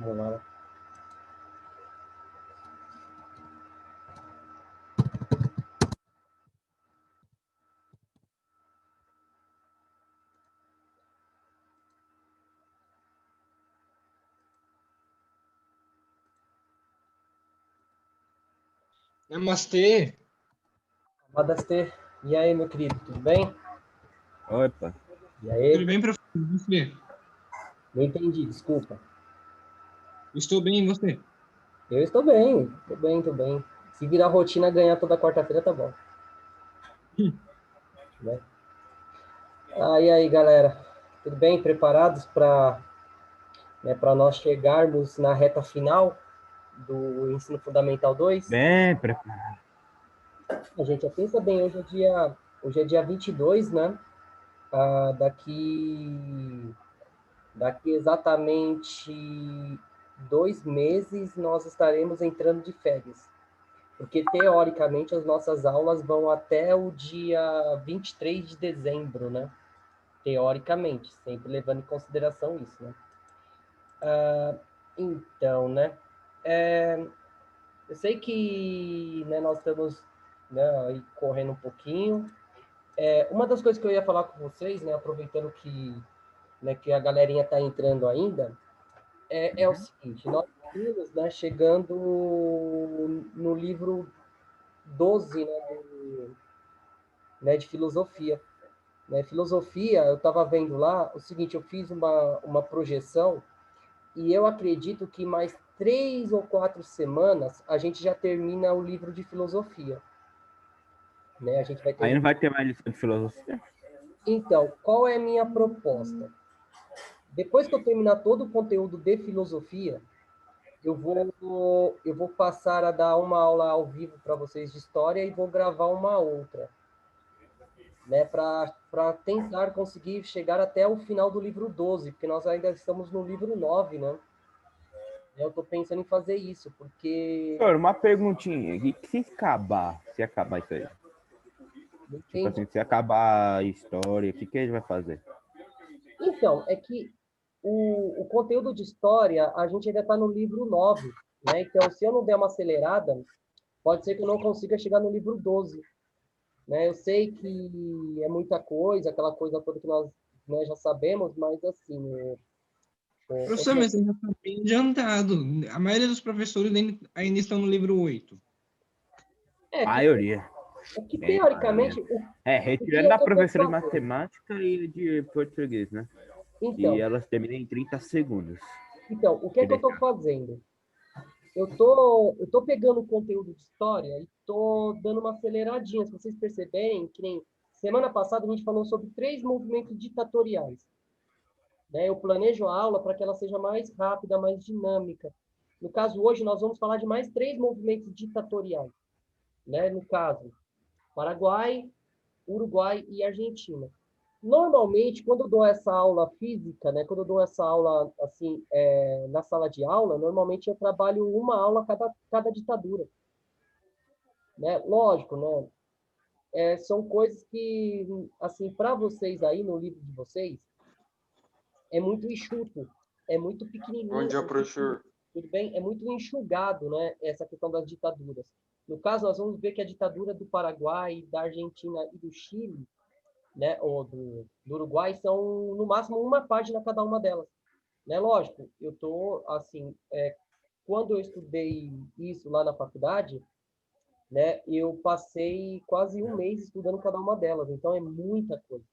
Vamos lá. Namastê. Namastê. E aí, meu querido, tudo bem? Opa, E aí? Tudo bem, professor? E você? Não entendi, desculpa. Estou bem, e você? Eu estou bem, tô bem, tô bem. Se virar rotina, ganhar toda quarta-feira, tá bom. Né? E aí, galera, tudo bem? Preparados para para nós chegarmos na reta final do Ensino Fundamental 2? bem preparado. A gente já pensa bem, hoje é dia 22, né? Daqui exatamente 2 meses nós estaremos entrando de férias. Porque, teoricamente, as nossas aulas vão até o dia 23 de dezembro, né? Teoricamente, sempre levando em consideração isso, né? Então, né? Eu sei que nós estamos, né, aí correndo um pouquinho. Uma das coisas que eu ia falar com vocês, né, aproveitando que a galerinha está entrando ainda, é o seguinte: nós estamos, né, chegando no livro 12, né, de filosofia. Né? Filosofia, eu estava vendo lá o seguinte: eu fiz uma projeção e eu acredito que mais 3 ou 4 semanas a gente já termina o livro de filosofia. Né? A gente vai Aí não terminar. vai ter mais lição de filosofia? Então, qual é a minha proposta? Depois que eu terminar todo o conteúdo de filosofia, eu vou passar a dar uma aula ao vivo para vocês de história e vou gravar uma outra, né, para tentar conseguir chegar até o final do livro 12, porque nós ainda estamos no livro 9, né? Eu estou pensando em fazer isso, porque... Senhor, uma perguntinha. E se acabar isso aí? Tipo assim, se acabar a história, o que a gente vai fazer? Então, é que o conteúdo de história, a gente ainda está no livro 9, né? Então, se eu não der uma acelerada, pode ser que eu não consiga chegar no livro 12. Né? Eu sei que é muita coisa, aquela coisa toda que nós, né, já sabemos, mas assim, Professor, mas ainda está bem adiantado. A maioria dos professores ainda estão no livro 8. é que, Maioria. é que Bem, maioria. teoricamente, Retirando que é a que eu estou professora de fazendo? matemática e de português, né? E Então, elas terminam em 30 segundos. o que é Se que eu estou deixar. fazendo? Eu tô pegando o conteúdo de história e tô dando uma aceleradinha. Se vocês perceberem, que nem semana passada a gente falou sobre 3 movimentos ditatoriais. Né? Eu planejo a aula para que ela seja mais rápida, mais dinâmica. No caso, hoje nós vamos falar de mais 3 movimentos ditatoriais. Né? No caso, Paraguai, Uruguai e Argentina. Normalmente, quando eu dou essa aula física, né, quando eu dou essa aula assim, na sala de aula, normalmente eu trabalho uma aula cada ditadura. Né? Lógico, né? São coisas que, assim, para vocês aí no livro de vocês, é muito enxuto, é muito Bom pequenininho, dia, professor. tudo bem? É muito enxugado, né? Essa questão das ditaduras. No caso, nós vamos ver que a ditadura do Paraguai, da Argentina e do Chile, né, ou do Uruguai, são no máximo uma página cada uma delas. Né? Lógico, eu tô assim, quando eu estudei isso lá na faculdade, né, eu passei quase um mês estudando cada uma delas, então é muita coisa.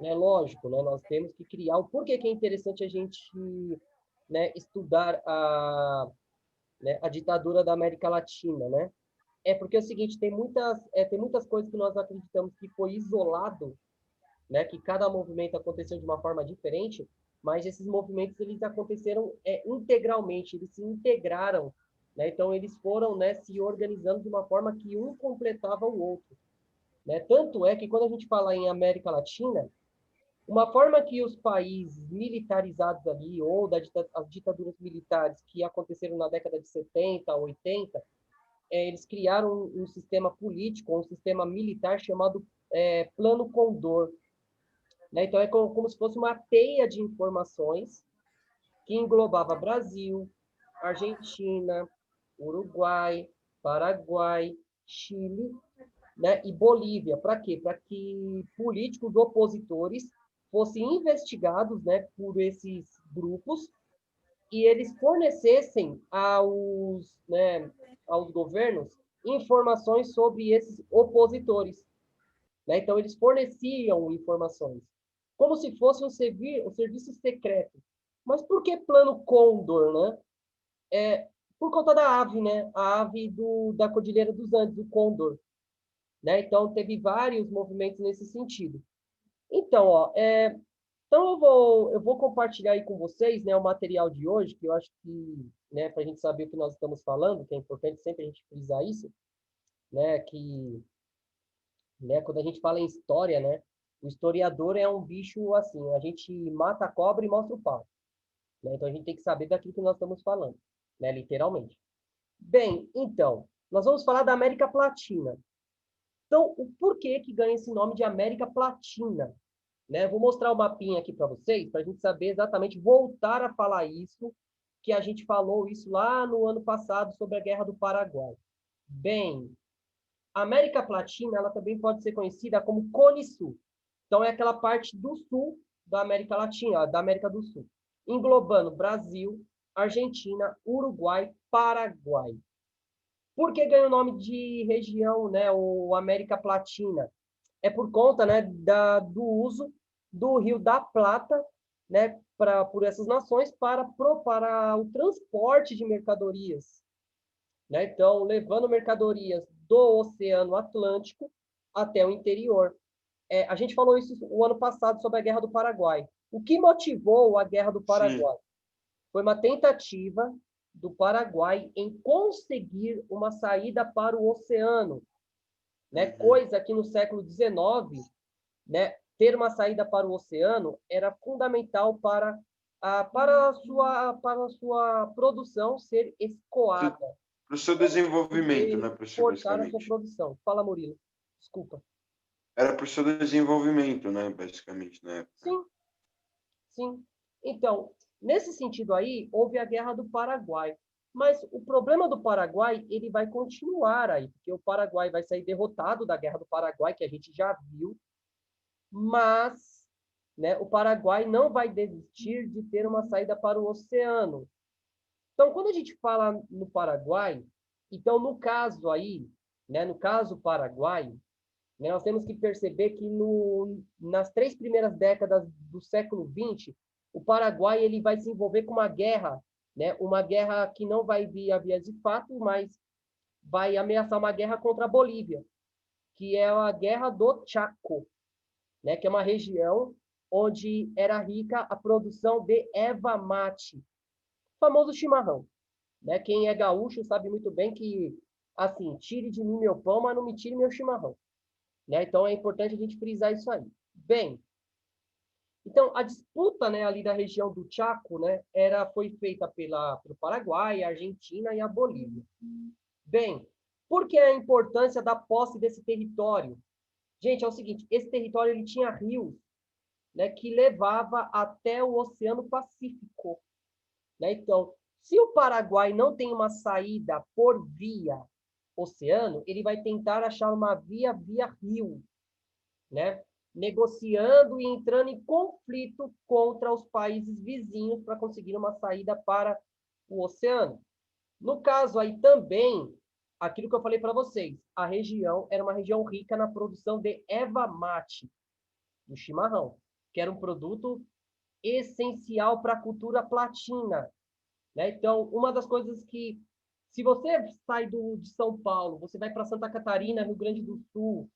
Né? Lógico, né, nós temos que criar o porquê que é interessante a gente, né, estudar a ditadura da América Latina, né? É porque é o seguinte, tem muitas coisas que nós acreditamos que foi isolado, né, que cada movimento aconteceu de uma forma diferente, mas esses movimentos eles aconteceram integralmente, eles se integraram, né? Então eles foram, né, se organizando de uma forma que um completava o outro, né? Tanto é que quando a gente fala em América Latina, uma forma que os países militarizados ali, ou as ditaduras militares que aconteceram na década de 70, 80, eles criaram um sistema político, um sistema militar chamado Plano Condor. Né? Então, é como se fosse uma teia de informações, que englobava Brasil, Argentina, Uruguai, Paraguai, Chile, né, e Bolívia. Para quê? Para que políticos opositores fossem investigados, né, por esses grupos e eles fornecessem né, aos governos informações sobre esses opositores. Né? Então, eles forneciam informações, como se fosse um serviço secreto. Mas por que Plano Condor, né? Por conta da ave, né? A ave da Cordilheira dos Andes, o Condor. Né? Então, teve vários movimentos nesse sentido. Então, então eu vou compartilhar aí com vocês, né, o material de hoje, que eu acho que, né, para a gente saber o que nós estamos falando, que é importante sempre a gente frisar isso, né, que, né, quando a gente fala em história, né, o historiador é um bicho assim, a gente mata a cobra e mostra o pau, né, então a gente tem que saber daquilo que nós estamos falando, né, literalmente. Bem, então, nós vamos falar da América Latina. Então, o porquê que ganha esse nome de América Latina? Né? Vou mostrar o mapinha aqui para vocês, para a gente saber exatamente, voltar a falar isso, que a gente falou isso lá no ano passado sobre a Guerra do Paraguai. Bem, a América Latina, ela também pode ser conhecida como Cone Sul. Então, é aquela parte do sul da América Latina, da América do Sul, englobando Brasil, Argentina, Uruguai, Paraguai. Por que ganha o nome de região, né, ou América Latina? É por conta, né, do uso do Rio da Plata, né, por essas nações para o transporte de mercadorias. Né? Então, levando mercadorias do Oceano Atlântico até o interior. A gente falou isso o ano passado sobre a Guerra do Paraguai. O que motivou a Guerra do Paraguai? Sim. Foi uma tentativa do Paraguai em conseguir uma saída para o oceano, né? Coisa que no século XIX, né, ter uma saída para o oceano era fundamental para a sua produção ser escoada. Para o seu desenvolvimento, né, professor, basicamente. A sua produção. Fala, Murilo. Desculpa. Era para o seu desenvolvimento, né, basicamente, né? Sim. Sim. Então, nesse sentido aí, houve a Guerra do Paraguai. Mas o problema do Paraguai, ele vai continuar aí, porque o Paraguai vai sair derrotado da Guerra do Paraguai, que a gente já viu, mas, né, o Paraguai não vai desistir de ter uma saída para o oceano. Então, quando a gente fala no Paraguai, então, no caso aí, né, no caso Paraguai, né, nós temos que perceber que nas 3 primeiras décadas do século XX, o Paraguai ele vai se envolver com uma guerra que não vai vir a vias de fato, mas vai ameaçar uma guerra contra a Bolívia, que é a Guerra do Chaco, né, que é uma região onde era rica a produção de erva mate, famoso chimarrão. Né? Quem é gaúcho sabe muito bem que, assim, tire de mim meu pão, mas não me tire meu chimarrão. Né? Então, é importante a gente frisar isso aí. Bem, então, a disputa, né, ali da região do Chaco, né, foi feita pelo Paraguai, a Argentina e a Bolívia. Bem, por que a importância da posse desse território? Gente, é o seguinte, esse território ele tinha rios, né, que levava até o Oceano Pacífico. Né? Então, se o Paraguai não tem uma saída por via oceano, ele vai tentar achar uma via rio, né? Negociando e entrando em conflito contra os países vizinhos para conseguir uma saída para o oceano. No caso aí também, aquilo que eu falei para vocês, a região era uma região rica na produção de erva mate, do chimarrão, que era um produto essencial para a cultura platina. Né? Então, uma das coisas que, se você sai de São Paulo, você vai para Santa Catarina, Rio Grande do Sul,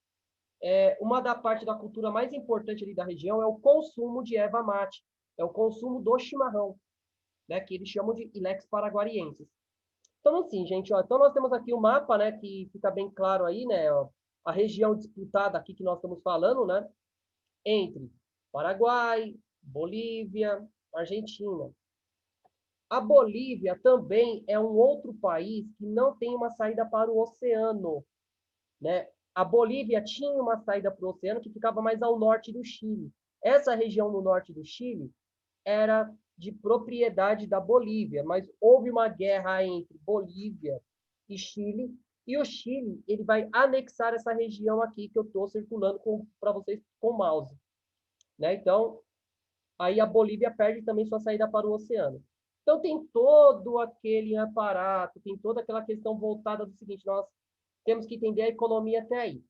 uma da parte da cultura mais importante ali da região é o consumo de erva mate, é o consumo do chimarrão, né, que eles chamam de Ilex paraguariensis. Então, assim, gente, ó, então nós temos aqui o mapa, né, que fica bem claro aí, né, ó, a região disputada aqui que nós estamos falando, né, entre Paraguai, Bolívia, Argentina. A Bolívia também é um outro país que não tem uma saída para o oceano, né? A Bolívia tinha uma saída para o oceano que ficava mais ao norte do Chile. Essa região no norte do Chile era de propriedade da Bolívia, mas houve uma guerra entre Bolívia e Chile, e o Chile ele vai anexar essa região aqui que eu estou circulando para vocês com o mouse. Né? Então, aí a Bolívia perde também sua saída para o oceano. Então, tem todo aquele aparato, tem toda aquela questão voltada do seguinte, nós temos que entender a economia até aí.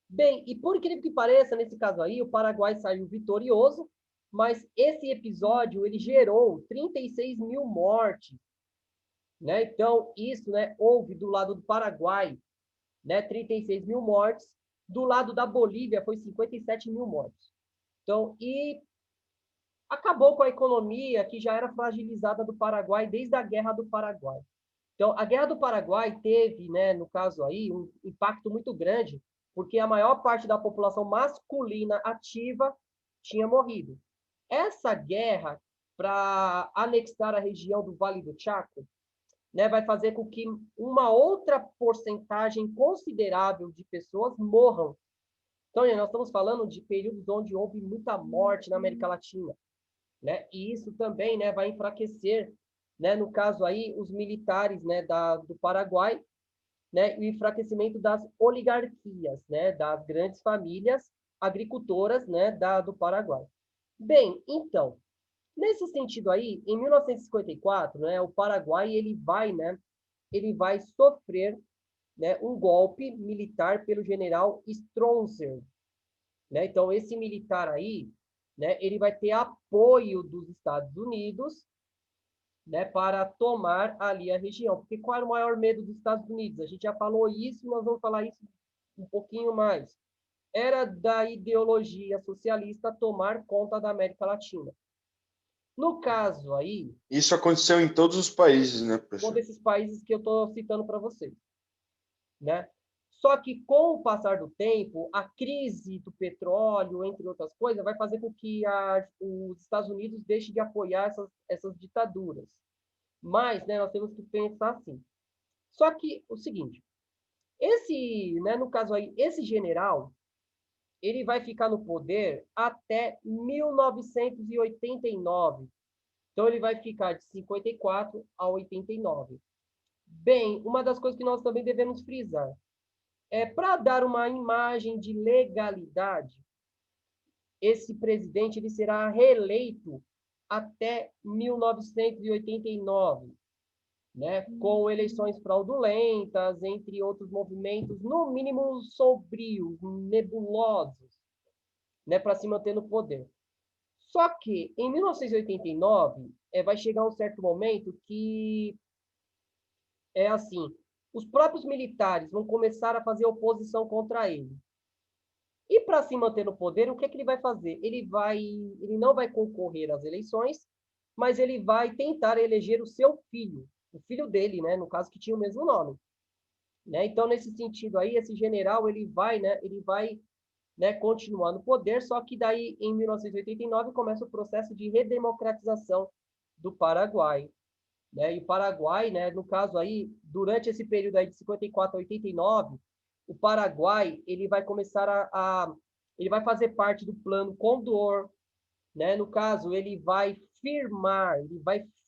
Bem, e por incrível que pareça, nesse caso aí, o Paraguai saiu vitorioso, mas esse episódio, ele gerou 36 mil mortes, né? Então, isso, né, houve do lado do Paraguai, né, 36 mil mortes, do lado da Bolívia foi 57 mil mortes. Então, e acabou com a economia que já era fragilizada do Paraguai desde a Guerra do Paraguai. Então, a Guerra do Paraguai teve, né, no caso aí, um impacto muito grande, porque a maior parte da população masculina ativa tinha morrido. Essa guerra, para anexar a região do Vale do Chaco, né, vai fazer com que uma outra porcentagem considerável de pessoas morram. Então, nós estamos falando de períodos onde houve muita morte na América Latina, né? E isso também, né, vai enfraquecer, né, no caso aí, os militares, né, do Paraguai, né, e o enfraquecimento das oligarquias, né, das grandes famílias agricultoras, né, do Paraguai. Bem, então, nesse sentido aí, em 1954, né, o Paraguai ele vai sofrer, né, um golpe militar pelo general Stroessner, né? Então esse militar aí, né, ele vai ter apoio dos Estados Unidos, né, para tomar ali a região. Porque qual era o maior medo dos Estados Unidos? A gente já falou isso, nós vamos falar isso um pouquinho mais. Era da ideologia socialista tomar conta da América Latina. No caso aí... Isso aconteceu em todos os países, né, professor? Um desses países que eu estou citando para vocês, né? Só que, com o passar do tempo, a crise do petróleo, entre outras coisas, vai fazer com que os Estados Unidos deixem de apoiar essas ditaduras. Mas, né, nós temos que pensar assim. Só que, o seguinte, né, no caso aí, esse general, ele vai ficar no poder até 1989. Então, ele vai ficar de 54 a 89. Bem, uma das coisas que nós também devemos frisar é para dar uma imagem de legalidade, esse presidente ele será reeleito até 1989, né, com eleições fraudulentas, entre outros movimentos, no mínimo sombrios, nebulosos, né, para se manter no poder. Só que, em 1989, vai chegar um certo momento que é assim, os próprios militares vão começar a fazer oposição contra ele. E para se manter no poder, o que ele vai fazer? Ele não vai concorrer às eleições, mas ele vai tentar eleger o seu filho, o filho dele, né, no caso que tinha o mesmo nome, né? Então, nesse sentido aí, esse general ele vai, né, continuar no poder, só que daí em 1989 começa o processo de redemocratização do Paraguai. Né? E o Paraguai, né, no caso aí, durante esse período aí de 54 a 89, o Paraguai ele vai começar ele vai fazer parte do Plano Condor, né? No caso, ele vai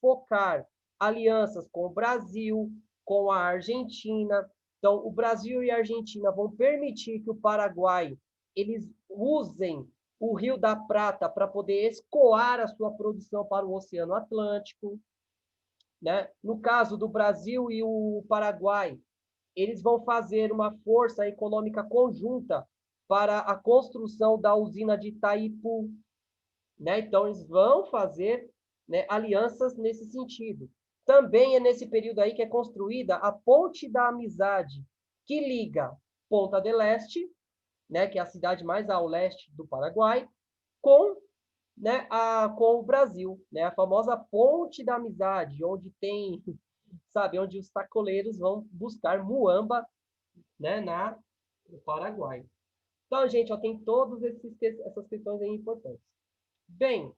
focar alianças com o Brasil, com a Argentina. Então, o Brasil e a Argentina vão permitir que o Paraguai eles usem o Rio da Prata para poder escoar a sua produção para o Oceano Atlântico. Né? No caso do Brasil e o Paraguai, eles vão fazer uma força econômica conjunta para a construção da usina de Itaipu. Né? Então, eles vão fazer, né, alianças nesse sentido. Também é nesse período aí que é construída a Ponte da Amizade, que liga Ponta del Este, né, que é a cidade mais ao leste do Paraguai, com, né, com o Brasil, né, a famosa Ponte da Amizade, onde tem, sabe, onde os sacoleiros vão buscar muamba, né, no Paraguai. Então, gente, ó, tem todas essas questões aí importantes. Bem,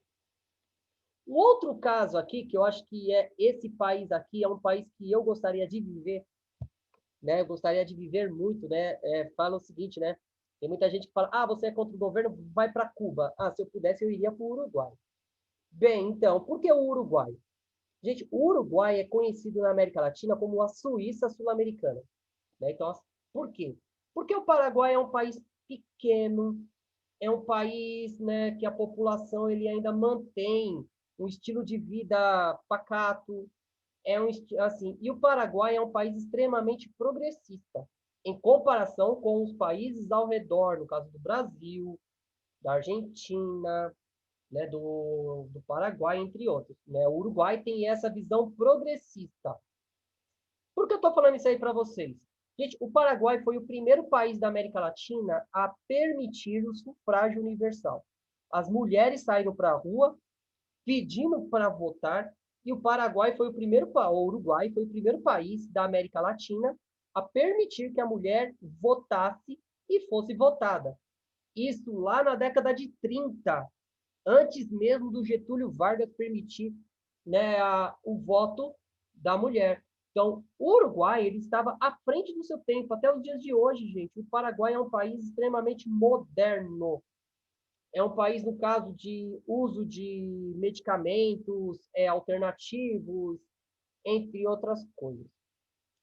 o outro caso aqui, que eu acho que esse país aqui, é um país que eu gostaria de viver, né, eu gostaria de viver muito, né, fala o seguinte, né, tem muita gente que fala, você é contra o governo, vai para Cuba. Se eu pudesse, eu iria para o Uruguai. Bem, então, por que o Uruguai? Gente, o Uruguai é conhecido na América Latina como a Suíça sul-americana, né? Então, por quê? Porque o Paraguai é um país pequeno, é um país, né, que a população ele ainda mantém um estilo de vida pacato, assim, e o Paraguai é um país extremamente progressista em comparação com os países ao redor, no caso do Brasil, da Argentina, né, do Paraguai, entre outros, né? O Uruguai tem essa visão progressista. Por que eu estou falando isso aí para vocês? Gente, o Paraguai foi o primeiro país da América Latina a permitir o sufrágio universal. As mulheres saíram para a rua pedindo para votar e o Paraguai foi o primeiro, o Uruguai foi o primeiro país da América Latina a permitir que a mulher votasse e fosse votada. Isso lá na década de 30, antes mesmo do Getúlio Vargas permitir, né, o voto da mulher. Então, o Uruguai ele estava à frente do seu tempo, até os dias de hoje, gente. O Paraguai é um país extremamente moderno. É um país, no caso de uso de medicamentos alternativos, entre outras coisas.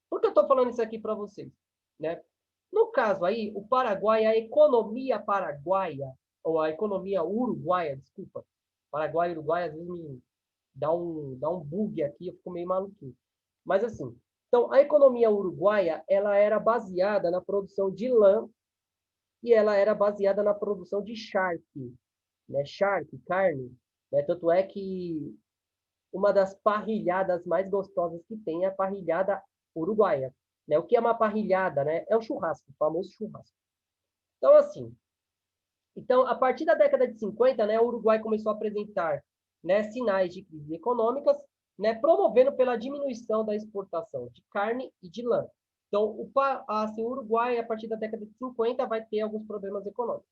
Por que eu estou falando isso aqui para vocês? Né? No caso aí, o Paraguai, a economia paraguaia, ou a economia uruguaia, desculpa, Paraguai e Uruguai às vezes me dá um bug aqui, eu fico meio maluquinho. Mas assim, então a economia uruguaia, ela era baseada na produção de lã e ela era baseada na produção de charque, né? Charque, carne, né? Tanto é que uma das parrilhadas mais gostosas que tem é a parrilhada uruguaia, né? O que é uma parrilhada, né? É o churrasco, o famoso churrasco. Então, assim, então, a partir da década de 50, né, o Uruguai começou a apresentar, né, sinais de crise econômicas, né, promovendo pela diminuição da exportação de carne e de lã. Então, assim, o Uruguai, a partir da década de 50, vai ter alguns problemas econômicos.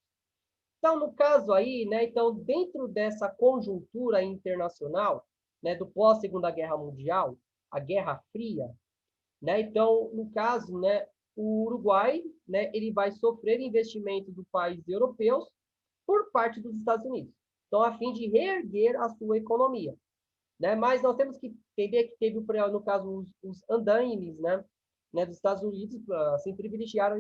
Então, no caso aí, né, então, dentro dessa conjuntura internacional, né, do pós-Segunda Guerra Mundial, a Guerra Fria, né, então, no caso, né, o Uruguai, né, ele vai sofrer investimento dos países europeus por parte dos Estados Unidos. Então, a fim de reerguer a sua economia, né? Mas nós temos que entender que teve, no caso, os andaimes, né, dos Estados Unidos, assim, privilegiaram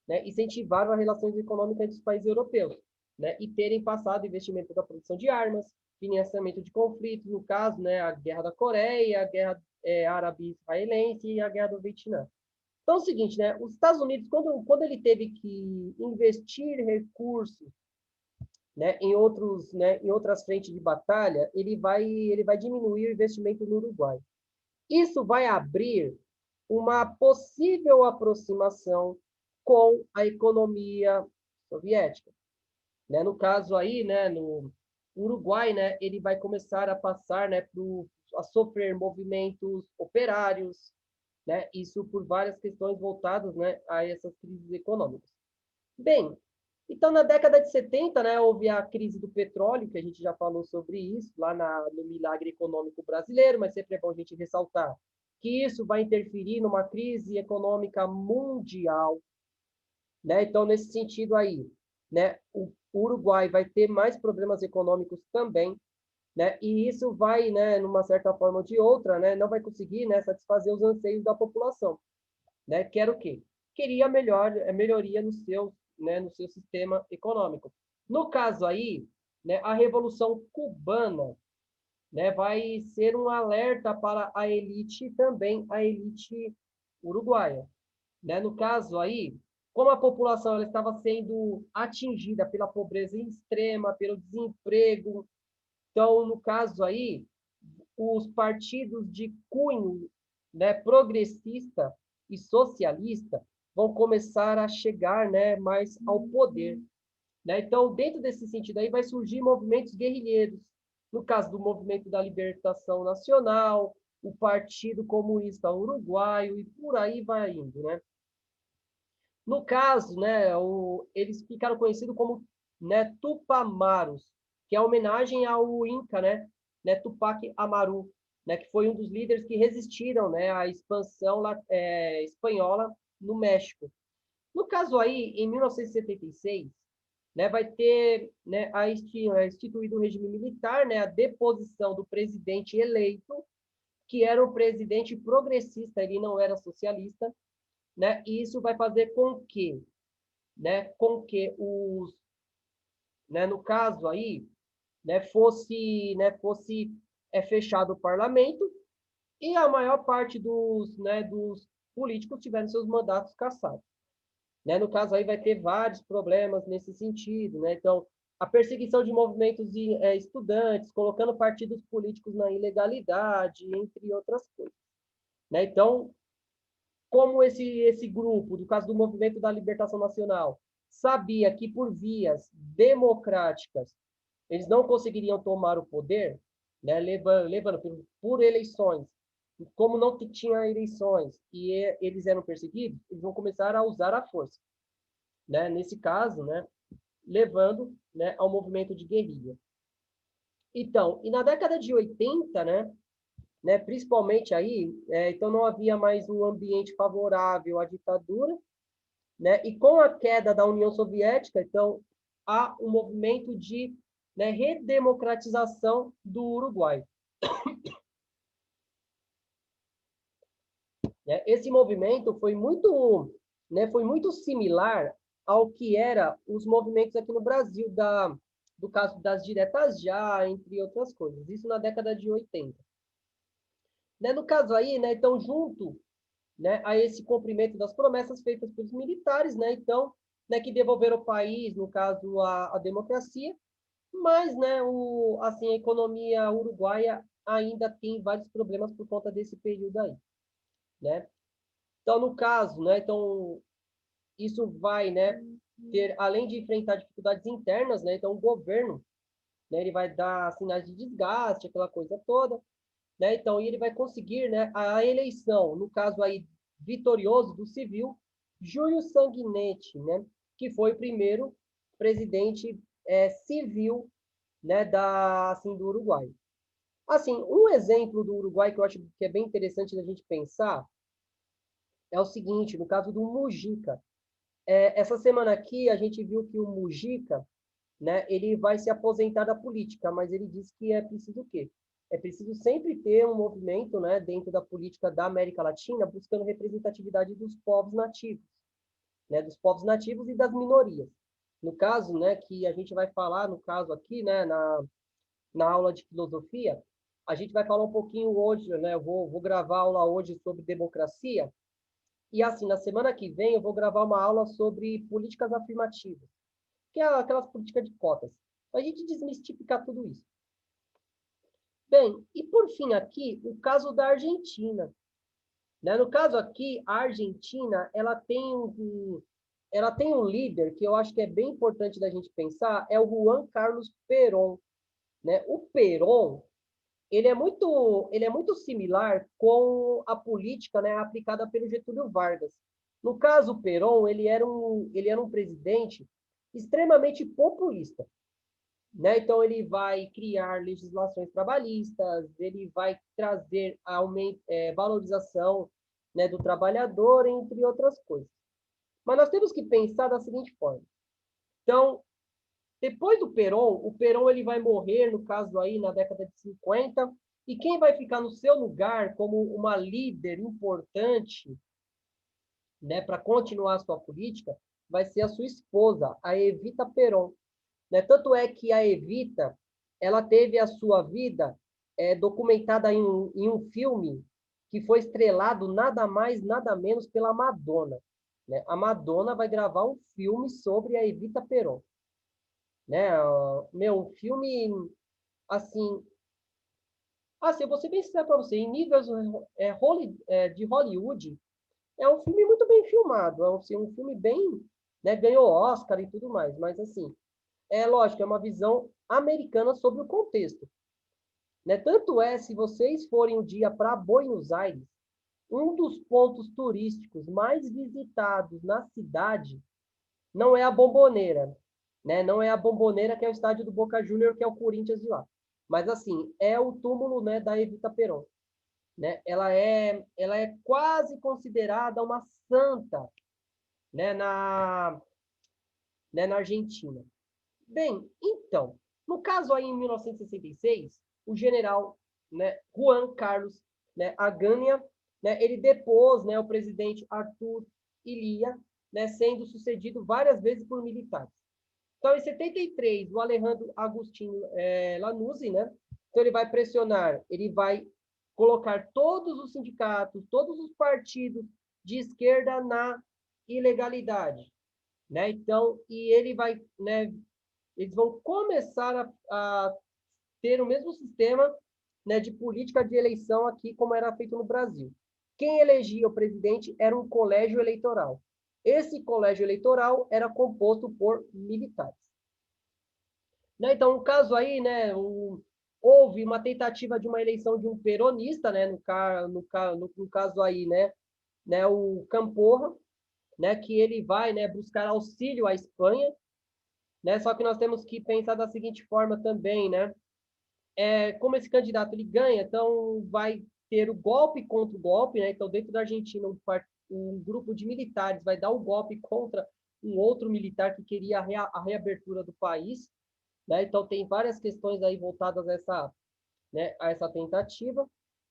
né, incentivaram as relações econômicas entre os países europeus, né, e terem passado investimento da produção de armas, financiamento de conflitos, no caso, né, a Guerra da Coreia, a Guerra árabe-israelense e a Guerra do Vietnã. Então é o seguinte, né, os Estados Unidos, quando ele teve que investir recursos, né, em outras frentes de batalha, ele vai diminuir o investimento no Uruguai. Isso vai abrir uma possível aproximação com a economia soviética, né? No caso aí, né, no Uruguai, né, ele vai começar a passar, né, a sofrer movimentos operários, né? Isso por várias questões voltadas, né, a essas crises econômicas. Bem, então na década de 70, né, houve a crise do petróleo, que a gente já falou sobre isso lá no milagre econômico brasileiro, mas sempre é bom a gente ressaltar que isso vai interferir numa crise econômica mundial, né? Então, nesse sentido aí, né, o Uruguai vai ter mais problemas econômicos também, né? E isso vai, né, numa certa forma ou de outra, né, não vai conseguir, né, satisfazer os anseios da população, né? Que era o quê? Queria melhoria no seu sistema econômico. No caso aí, né, a Revolução Cubana, né, vai ser um alerta para a elite também, a elite uruguaia, né? No caso aí, como a população ela estava sendo atingida pela pobreza extrema, pelo desemprego, então, no caso aí, os partidos de cunho, né, progressista e socialista vão começar a chegar, né, mais ao poder, né? Então, dentro desse sentido aí, vai surgir movimentos guerrilheiros. No caso do Movimento da Libertação Nacional, o Partido Comunista Uruguaio e por aí vai indo, né? No caso, né, eles ficaram conhecidos como, né, Tupamaros, que é homenagem ao Inca, né, Tupac Amaru, né, que foi um dos líderes que resistiram, né, à expansão espanhola no México. No caso aí, em 1976, né, vai ter, né, instituído o regime militar, né, a deposição do presidente eleito, que era um presidente progressista, ele não era socialista, né, e isso vai fazer com que os, né, no caso aí, fosse fechado o parlamento e a maior parte dos políticos tiveram seus mandatos cassados. Né? No caso aí vai ter vários problemas nesse sentido, né? Então, a perseguição de movimentos de estudantes, colocando partidos políticos na ilegalidade, entre outras coisas. Né? Então, como esse grupo, no caso do Movimento da Libertação Nacional, sabia que por vias democráticas eles não conseguiriam tomar o poder, né, levando por eleições, como não tinha eleições e eles eram perseguidos, eles vão começar a usar a força, né, nesse caso, né, levando, né, ao movimento de guerrilha. Então, e na década de 80, né, principalmente aí, então não havia mais um ambiente favorável à ditadura, né, e com a queda da União Soviética, então há um movimento de, né, redemocratização do Uruguai. Esse movimento foi muito similar ao que era os movimentos aqui no Brasil, do caso das diretas já, entre outras coisas. Isso na década de 80. Né, no caso aí, né, então, junto, né, a esse cumprimento das promessas feitas pelos militares, né, então, né, que devolveram o país, no caso, a democracia, mas, né, assim, a economia uruguaia ainda tem vários problemas por conta desse período aí, né? Então, no caso, né, então, isso vai, né, ter, além de enfrentar dificuldades internas, né, então o governo, né, ele vai dar sinais de desgaste, aquela coisa toda, né, então ele vai conseguir, né, a eleição, no caso aí, vitorioso do civil, Júlio Sanguinetti, né, que foi o primeiro presidente civil, né, assim, do Uruguai. Assim, um exemplo do Uruguai que eu acho que é bem interessante da gente pensar é o seguinte, no caso do Mujica. Essa semana aqui a gente viu que o Mujica, né, ele vai se aposentar da política, mas ele disse que é preciso o quê? É preciso sempre ter um movimento, né, dentro da política da América Latina, buscando representatividade dos povos nativos, né, dos povos nativos e das minorias. No caso, né, que a gente vai falar, no caso aqui, né, na aula de filosofia, a gente vai falar um pouquinho hoje, né, eu vou gravar aula hoje sobre democracia, e assim, na semana que vem eu vou gravar uma aula sobre políticas afirmativas, que é aquelas políticas de cotas. Para a gente desmistificar tudo isso. Bem, e por fim aqui, o caso da Argentina. Né? No caso aqui, a Argentina, ela tem um líder que eu acho que é bem importante da gente pensar, é o Juan Carlos Perón. Né? O Perón, ele é muito similar com a política, né, aplicada pelo Getúlio Vargas. No caso, o Perón, ele era um presidente extremamente populista. Né? Então, ele vai criar legislações trabalhistas, ele vai trazer valorização, né, do trabalhador, entre outras coisas. Mas nós temos que pensar da seguinte forma. Então, depois do Perón, o Perón ele vai morrer, no caso aí, na década de 50, e quem vai ficar no seu lugar como uma líder importante, né, para continuar a sua política, vai ser a sua esposa, a Evita Perón. Né? Tanto é que a Evita, ela teve a sua vida documentada em um filme que foi estrelado nada mais, nada menos pela Madonna. Né? A Madonna vai gravar um filme sobre a Evita Perón. Né? Um filme, assim, eu vou ser bem sincero para você, em níveis de Hollywood, é um filme muito bem filmado, um filme bem, né, ganhou Oscar e tudo mais, mas assim, lógico, é uma visão americana sobre o contexto. Né? Tanto é, se vocês forem um dia para Buenos Aires, um dos pontos turísticos mais visitados na cidade não é a Bombonera, né? Não é a Bombonera, que é o estádio do Boca Juniors, que é o Corinthians de lá. Mas, assim, é o túmulo, né, da Evita Perón. Né? Ela é quase considerada uma santa, né, na Argentina. Bem, então, no caso aí em 1966, o general, né, Juan Carlos, né, Agania, né, ele depôs, né, o presidente Arthur Illia, né, sendo sucedido várias vezes por militares. Então, em 73, o Alejandro Agostinho Lanuzzi, né, então ele vai pressionar, ele vai colocar todos os sindicatos, todos os partidos de esquerda na ilegalidade, né? Então, e ele vai, né, eles vão começar a ter o mesmo sistema, né, de política de eleição aqui como era feito no Brasil. Quem elegia o presidente era um colégio eleitoral. Esse colégio eleitoral era composto por militares. Né? Então, no caso aí, né, houve uma tentativa de uma eleição de um peronista, né, no caso aí, né, o Camporra, né, que ele vai, né, buscar auxílio à Espanha, né? Só que nós temos que pensar da seguinte forma também, né? Como esse candidato ele ganha, então vai ter o golpe contra o golpe, né? Então, dentro da Argentina, um grupo de militares vai dar o golpe contra um outro militar que queria a reabertura do país, né? Então, tem várias questões aí voltadas né, a essa tentativa.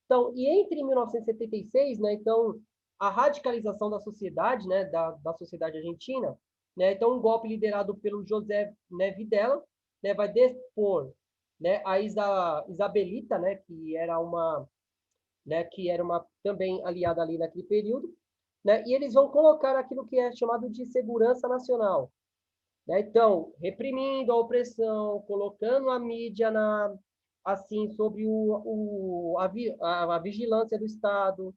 Então, e entre 1976, né, então, a radicalização da sociedade, né, da sociedade argentina, né, então, um golpe liderado pelo José, né, Videla, né, vai depor, né, a Isabelita, né, que era uma também aliada ali naquele período, né, e eles vão colocar aquilo que é chamado de segurança nacional, né? Então, reprimindo a opressão, colocando a mídia assim, sobre a vigilância do Estado,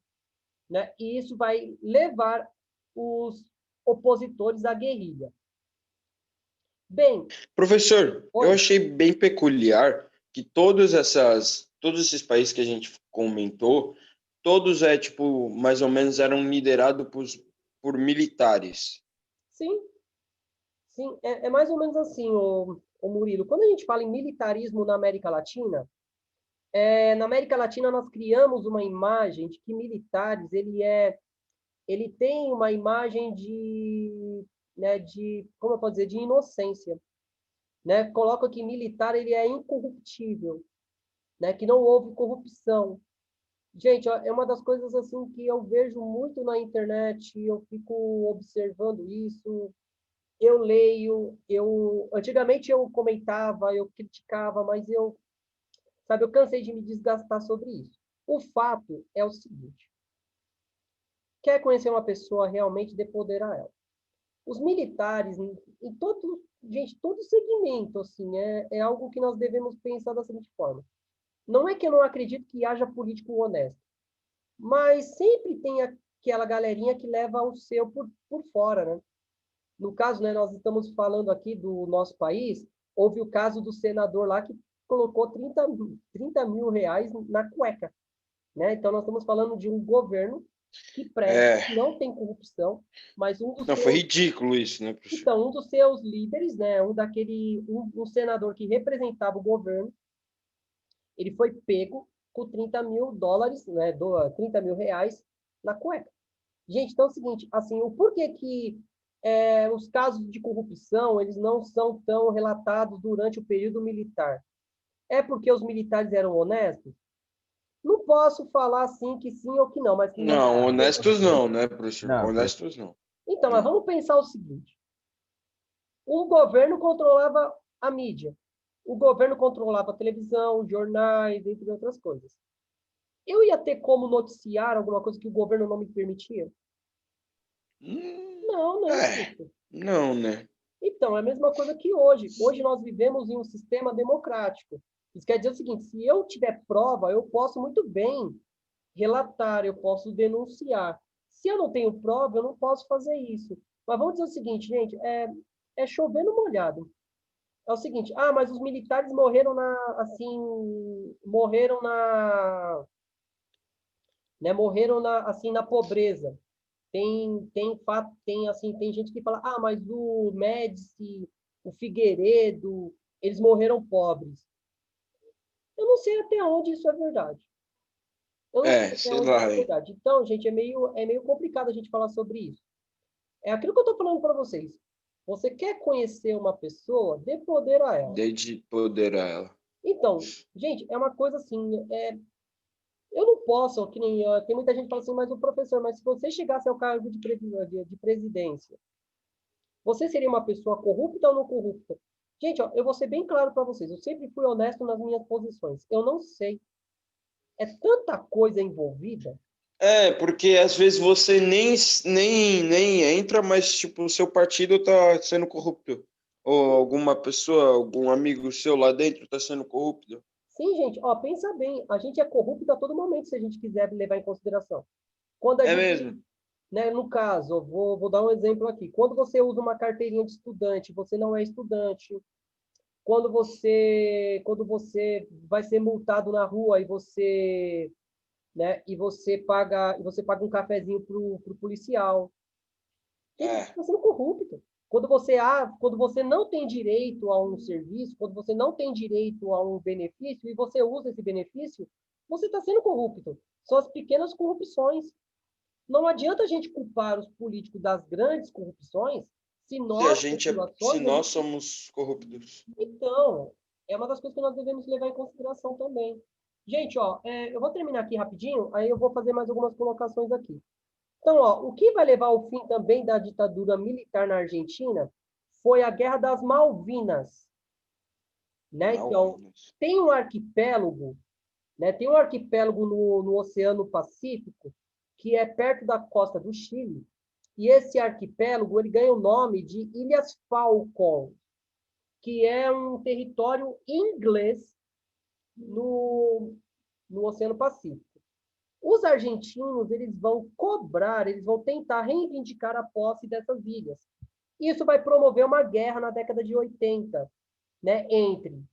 né? E isso vai levar os opositores à guerrilha. Bem, Professor, eu oi. achei bem peculiar que todos esses países que a gente comentou, todos tipo, mais ou menos eram liderados por militares. Sim, sim, é mais ou menos assim, o Murilo. Quando a gente fala em militarismo na América Latina, na América Latina nós criamos uma imagem de que militares, ele tem uma imagem né, como eu posso dizer, de inocência, né? Coloca que militar ele é incorruptível, né? Que não houve corrupção. Gente, ó, é uma das coisas assim que eu vejo muito na internet, eu fico observando isso, eu leio, antigamente eu comentava, eu criticava, mas eu cansei de me desgastar sobre isso. O fato é o seguinte: quer conhecer uma pessoa, realmente dê poder a ela. Os militares, em todo, gente, todo segmento, assim, é algo que nós devemos pensar da seguinte forma. Não é que eu não acredito que haja político honesto, mas sempre tem aquela galerinha que leva o seu por fora, né? No caso, né, nós estamos falando aqui do nosso país, houve o caso do senador lá que colocou 30 mil reais na cueca, né? Então, nós estamos falando de um governo que presta, É, que não tem corrupção, mas não, foi ridículo isso, né, professor? um dos seus líderes, né, um senador que representava o governo, ele foi pego com 30 mil dólares, né, 30 mil reais na cueca. Gente, então é o seguinte, assim, o porquê que os casos de corrupção, eles não são tão relatados durante o período militar? É porque os militares eram honestos? Não posso falar assim que sim ou que não, mas Não, honestos não, né, professor? Não, Honestos não. então, mas Não. vamos pensar o seguinte: o governo controlava a mídia, o governo controlava a televisão, jornais, entre outras coisas. Eu ia ter como noticiar alguma coisa que o governo não me permitia? Não, né, gente? Não, né? Então, é a mesma coisa que hoje. Hoje nós vivemos em um sistema democrático. Isso quer dizer o seguinte: se eu tiver prova, eu posso muito bem relatar, eu posso denunciar. Se eu não tenho prova, eu não posso fazer isso. Mas vamos dizer o seguinte, gente, é chover no molhado. É o seguinte, mas os militares morreram assim, na pobreza. Tem gente que fala, mas o Médici, o Figueiredo, eles morreram pobres. Eu não sei até onde isso é verdade. Eu não sei até Sei onde isso lá, é hein? verdade. Então, gente, é meio complicado a gente falar sobre isso. É aquilo que eu estou falando para vocês. Você quer conhecer uma pessoa, dê poder a ela. Dê de poder a ela. Então, gente, é uma coisa assim, eu não posso, que nem, tem muita gente que fala assim, mas o professor, mas se você chegasse ao cargo de presidência, você seria uma pessoa corrupta ou não corrupta? Gente, ó, eu vou ser bem claro para vocês, eu sempre fui honesto nas minhas posições. Eu não sei. É tanta coisa envolvida. Porque às vezes você nem entra, mas tipo, o seu partido tá sendo corrupto. Ou alguma pessoa, algum amigo seu lá dentro tá sendo corrupto. Sim, gente, ó, pensa bem, a gente é corrupto a todo momento, se a gente quiser levar em consideração. Quando a É gente, mesmo? né, no caso, eu vou dar um exemplo aqui. Quando você usa uma carteirinha de estudante, você não é estudante. Quando você vai ser multado na rua e você paga um cafezinho pro policial. Ele É. está sendo corrupto. Quando você não tem direito a um serviço, quando você não tem direito a um benefício e você usa esse benefício, você está sendo corrupto. São as pequenas corrupções. Não adianta a gente culpar os políticos das grandes corrupções se nós, Se populações, a nós gente... somos corruptos. Então, é uma das coisas que nós devemos levar em consideração também. Gente, ó, eu vou terminar aqui rapidinho, aí eu vou fazer mais algumas colocações aqui. Então, ó, o que vai levar ao fim também da ditadura militar na Argentina foi a Guerra das Malvinas, né? Então, Malvinas. tem um arquipélago, né? Tem um arquipélago no Oceano Pacífico que é perto da costa do Chile. E esse arquipélago ele ganha o nome de Ilhas Falkland, que é um território inglês no Oceano Pacífico. Os argentinos, eles vão tentar reivindicar a posse dessas ilhas. Isso vai promover uma guerra na década de 80, né, entre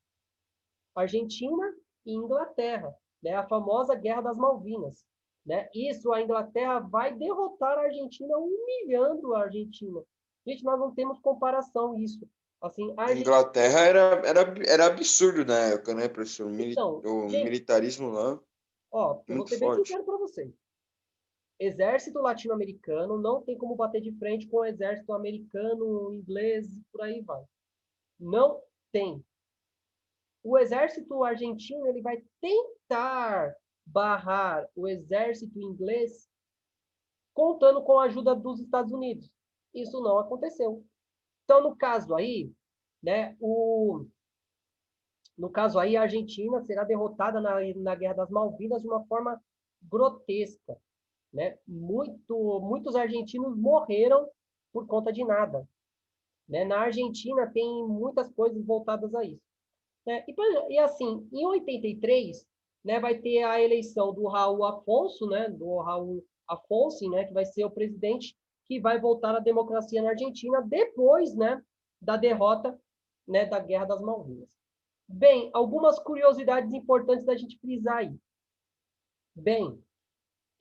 Argentina e Inglaterra, né, a famosa Guerra das Malvinas. Né? Isso, a Inglaterra vai derrotar a Argentina, humilhando a Argentina. Gente, nós não temos comparação isso. Assim, a Argentina... Inglaterra era absurdo na época, né, professor? Então, O gente, militarismo lá, ó, eu vou muito ser bem forte. sincero para vocês. Exército latino-americano não tem como bater de frente com o exército americano, inglês, por aí vai. Não tem. O exército argentino ele vai tentar barrar o exército inglês contando com a ajuda dos Estados Unidos. Isso não aconteceu. Então, no caso aí, né, no caso aí, a Argentina será derrotada na Guerra das Malvinas de uma forma grotesca. Né? Muitos argentinos morreram por conta de nada. Né? Na Argentina tem muitas coisas voltadas a isso. Né? E assim, em 83, né, vai ter a eleição do Raul Afonso, né, do Raul Afonso, né, que vai ser o presidente que vai voltar à democracia na Argentina depois, né, da derrota, né, da Guerra das Malvinas. Bem, algumas curiosidades importantes da gente frisar aí. Bem,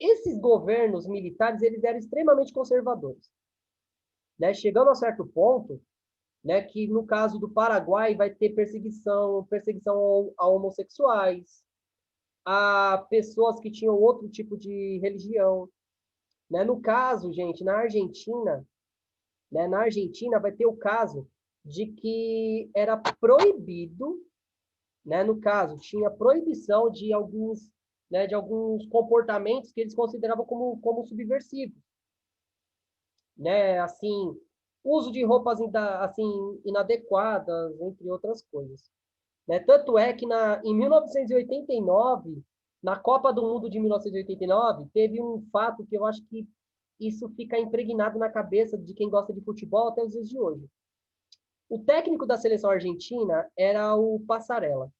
esses governos militares, eles eram extremamente conservadores. Né? Chegando a certo ponto, né, que no caso do Paraguai vai ter perseguição a homossexuais, a pessoas que tinham outro tipo de religião. Né? No caso, gente, na Argentina vai ter o caso de que era proibido, né, no caso, tinha proibição de alguns comportamentos que eles consideravam como subversivos, né? Assim, uso de roupas assim inadequadas, entre outras coisas, né? Tanto é que em 1989, na Copa do Mundo de 1989, teve um fato que eu acho que isso fica impregnado na cabeça de quem gosta de futebol até os dias de hoje. O técnico da seleção argentina era o Passarella.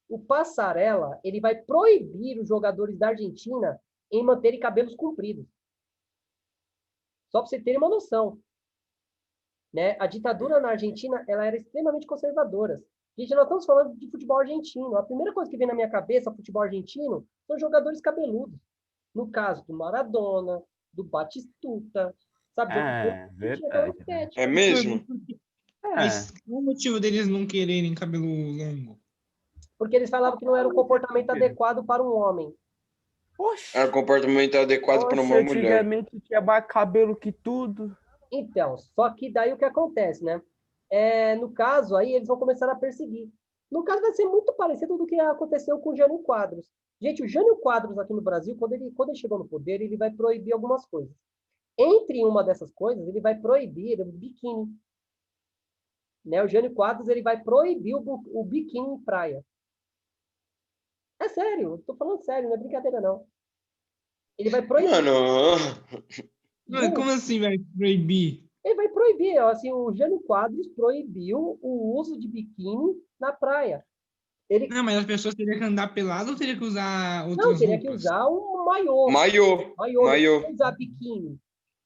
O Passarella, ele vai proibir os jogadores da Argentina em manterem cabelos compridos. Só para você terem uma noção. Né? A ditadura na Argentina ela era extremamente conservadora. Gente, nós estamos falando de futebol argentino. A primeira coisa que vem na minha cabeça, futebol argentino, são jogadores cabeludos. No caso do Maradona, do Batistuta, sabe? Verdade. Né? É mesmo? Mas qual o motivo deles não quererem cabelo longo? Porque eles falavam que não era um comportamento adequado para um homem. Oxe, Era um comportamento adequado para uma mulher. antigamente tinha mais cabelo que tudo. Então, só que daí o que acontece, né? No caso, aí eles vão começar a perseguir. No caso, vai ser muito parecido do que aconteceu com o Jânio Quadros. Gente, o Jânio Quadros aqui no Brasil, quando ele chegou no poder, ele vai proibir algumas coisas. Entre uma dessas coisas, ele vai proibir o biquíni. Né? O Jânio Quadros ele vai proibir o biquíni em praia. É sério, eu tô falando sério, não é brincadeira, não. Ele vai proibir. Mano, Mas como assim vai proibir? Ele vai proibir, assim, o Jânio Quadros proibiu o uso de biquíni na praia. Ele Não, mas as pessoas teriam que andar pelado ou teria que usar não outras teria que roupas? usar um maiô. maiô, Maiô, não maiô. precisa usar biquíni.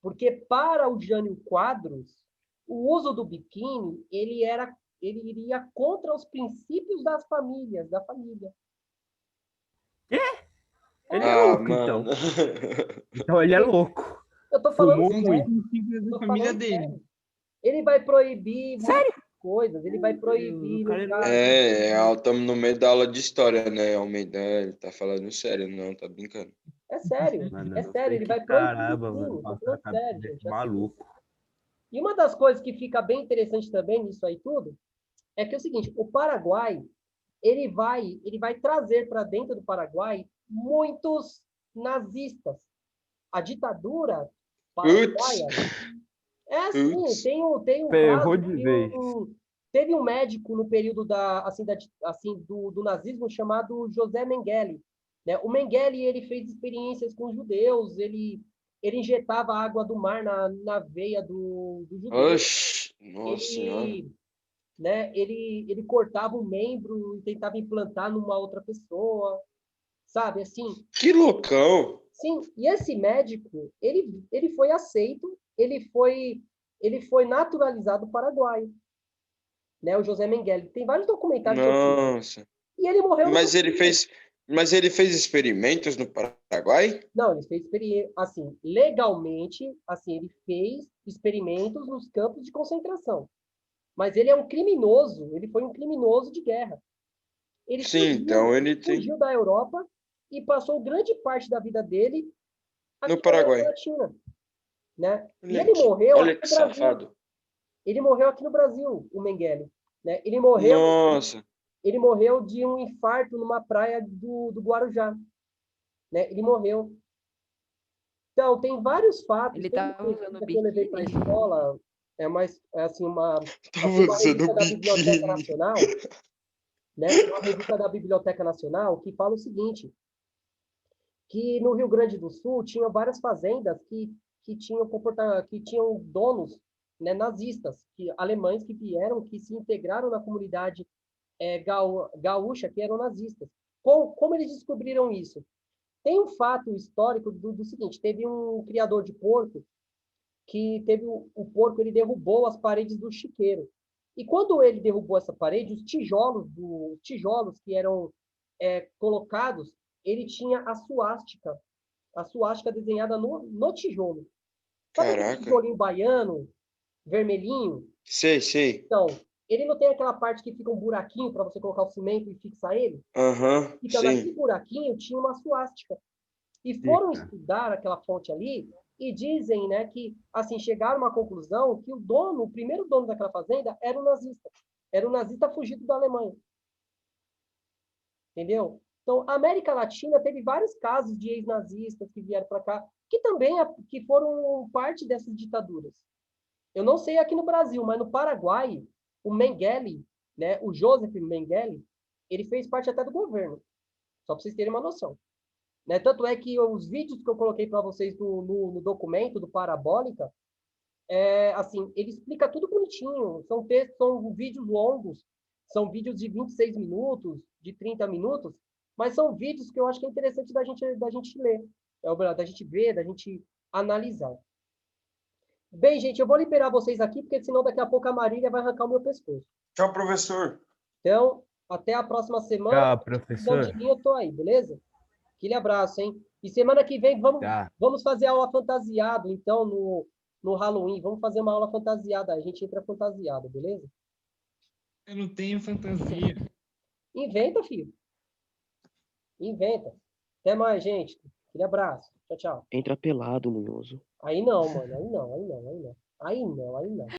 Porque para o Jânio Quadros, o uso do biquíni, ele iria contra os princípios das famílias, da família. Ele é Ah, louco, então. mano. Então ele é louco. Eu tô falando Fumou Contra os sério, muito. princípios da tô família falando dele. sério. Ele vai proibir muitas coisas, ele vai proibir, O no cara é caso, Estamos no meio da aula de história, né, Almeida? Ele tá falando sério, não, tá brincando. Mano, é eu não sério, sei ele que vai proibir caramba, mano. biquíni, tô Passa na falando cabeça sério, desse gente. Assim. maluco. E uma das coisas que fica bem interessante também nisso aí tudo, é que é o seguinte, o Paraguai, ele vai trazer para dentro do Paraguai muitos nazistas. A ditadura Putz, paraguaia é assim, putz. tem um Ferrou caso de que vez. teve um médico no período do nazismo chamado José Mengele. Né? O Mengele ele fez experiências com judeus, ele injetava água do mar na veia do judeu, Oxi, nossa senhora. ele, né, ele cortava um membro e tentava implantar numa outra pessoa, sabe? Assim, Que loucão. sim, e esse médico, ele foi aceito, ele foi naturalizado paraguaio, né? O José Mengele. Tem vários documentários sobre isso. Nossa. E ele morreu no Mas ele Brasil. fez, mas ele fez experimentos no Paraguai? Não, ele fez experiência, assim, legalmente, assim, ele fez experimentos nos campos de concentração. Mas ele é um criminoso, ele foi um criminoso de guerra. Ele Sim, então ele tem fugiu da Europa e passou grande parte da vida dele no aqui na América Paraguai. Latina, né? E ele morreu Olha aqui que no Brasil. safado. Ele morreu aqui no Brasil, o Mengele, né? Nossa, Ele morreu de um infarto numa praia do Guarujá, né? Ele morreu. Então, tem vários fatos, Ele tem uma tava usando revista que eu levei para a biquíni. escola, assim, tava uma usando revista da Biblioteca biquíni. Nacional, né? Uma revista da Biblioteca Nacional que fala o seguinte, que no Rio Grande do Sul tinha várias fazendas que tinham donos, né, nazistas, alemães que vieram, que se integraram na comunidade gaúcha, que eram nazistas. Como eles descobriram isso? Tem um fato histórico do seguinte: teve um criador de porco que teve o porco, ele derrubou as paredes do chiqueiro. E quando ele derrubou essa parede, os tijolos que eram colocados, ele tinha a suástica desenhada no tijolo. Sabe aquele Caraca. tijolinho baiano, vermelhinho? Sei, sei. Então, ele não tem aquela parte que fica um buraquinho para você colocar o cimento e fixar ele? Aham, Então, naquele sim. buraquinho tinha uma suástica. E foram estudar aquela fonte ali e dizem, né, que assim chegaram a uma conclusão que o primeiro dono daquela fazenda era um nazista. Era um nazista fugido da Alemanha. Entendeu? Então, a América Latina teve vários casos de ex-nazistas que vieram para cá, que também que foram parte dessas ditaduras. Eu não sei aqui no Brasil, mas no Paraguai, o Mengele, né, o Joseph Mengele, ele fez parte até do governo. Só para vocês terem uma noção. Né? Tanto é que os vídeos que eu coloquei para vocês no documento do Parabólica, assim, ele explica tudo bonitinho. São vídeos longos, são vídeos de 26 minutos, de 30 minutos, mas são vídeos que eu acho que é interessante da gente ler, da gente ver, da gente analisar. Bem, gente, eu vou liberar vocês aqui, porque senão daqui a pouco a Marília vai arrancar o meu pescoço. Tchau, professor. Então, até a próxima semana. Tchau, professor. De mim, eu tô aí, beleza? Aquele abraço, hein? E semana que vem vamos fazer aula fantasiado, então, no Halloween. Vamos fazer uma aula fantasiada. A gente entra fantasiado, beleza? Eu não tenho fantasia. Inventa, filho. Inventa. Até mais, gente. Aquele abraço. Tchau, tchau. Entra pelado, Munhoso. Aí não, mano. Aí não. Aí não, aí não.